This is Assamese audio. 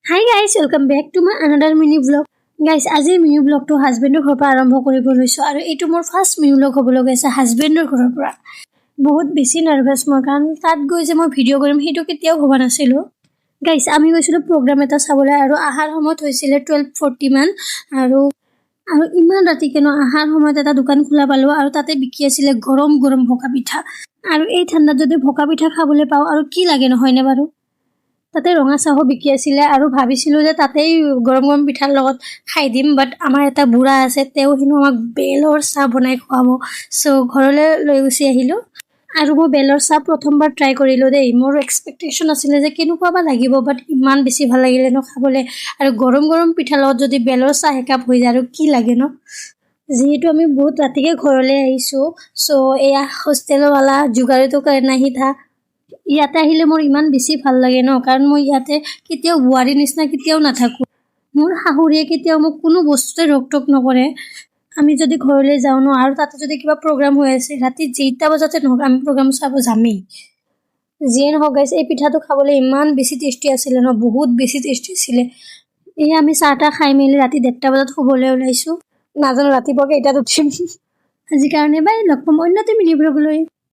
Hi guys, welcome back to my another mini vlog. Guys, আজি mini vlog to husbandৰ ঘৰৰ পৰা আৰম্ভ কৰিব লৈছো আৰু এইটো মোৰ ফাৰ্ষ্ট mini vlog হ'ব লগা আছে husbandৰ ঘৰৰ পৰা। বহুত বেছি নাৰ্ভাছ মই কাৰণ তাত গৈ যে মই ভিডিঅ' কৰিম সেইটো কেতিয়াও ভবা নাছিলো। গাইস আমি গৈছিলো প্ৰগ্ৰাম এটা চাবলৈ আৰু আহাৰ সময়ত হৈছিলে 12:40 মান আৰু ইমান ৰাতি কেন আহাৰ সময়ত এটা দোকান খোলা পালো আৰু তাতে বিকি আছিলে গৰম গৰম ভকা পিঠা আৰু এই ঠাণ্ডাত যদি ভকা পিঠা খাবলৈ পাও আৰু কি লাগে নহয়নে বাৰু। তাতে ৰঙা চাহো বিকি আছিলে আৰু ভাবিছিলো যে তাতেই গৰম গৰম পিঠাৰ লগত খাই দিম বাট আমাৰ এটা বুঢ়া আছে তেওঁ হেনো আমাক বেলৰ চাহ বনাই খুৱাব সো ঘৰলৈ লৈ গুচি আহিলো আৰু মই বেলৰ চাহ প্ৰথমবাৰ ট্ৰাই কৰিলো দেই মোৰ এক্সপেক্টেশন আছিল যে কেনেকুৱা বা লাগিব বাট ইমান বেছি ভাল লাগিলে ন খাবলৈ আৰু গৰম গৰম পিঠাৰ লগত যদি বেলৰ চাহ একাপ হৈ যায় আৰু কি লাগে ন যেহেতু আমি বহুত ৰাতিকে ঘৰলৈ আহিছো সো এয়া হোষ্টেলৰ वाला जुगाड़টো करना ही था ইয়াতে আহিলে মোৰ ইমান বেছি ভাল লাগে ন কাৰণ মই ইয়াতে কেতিয়াও বুৱাৰী নিচিনা কেতিয়াও নাথাকো মোৰ শাহুৰিয়ে কেতিয়াও মোক কোনো বস্তুতে ৰকটক নকৰে আমি যদি ঘৰলৈ যাওঁ ন আৰু তাতে যদি কিবা প্ৰগ্ৰাম হৈ আছে ৰাতি 8টা বজাতে নহক আমি প্ৰগ্ৰাম চাব যামেই যিয়ে নহওক গাইছ এই পিঠাটো খাবলৈ ইমান বেছি টেষ্টি আছিলে ন বহুত বেছি টেষ্টি আছিলে এই আমি চাহটা খাই মেলি ৰাতি 1:30 বজাত শুবলৈ ওলাইছো নাজানো ৰাতিপুৱা কেইটাত উঠিম আজি কাৰণে বাই লগ পাম অন্যতে মিলি ব্লগলৈ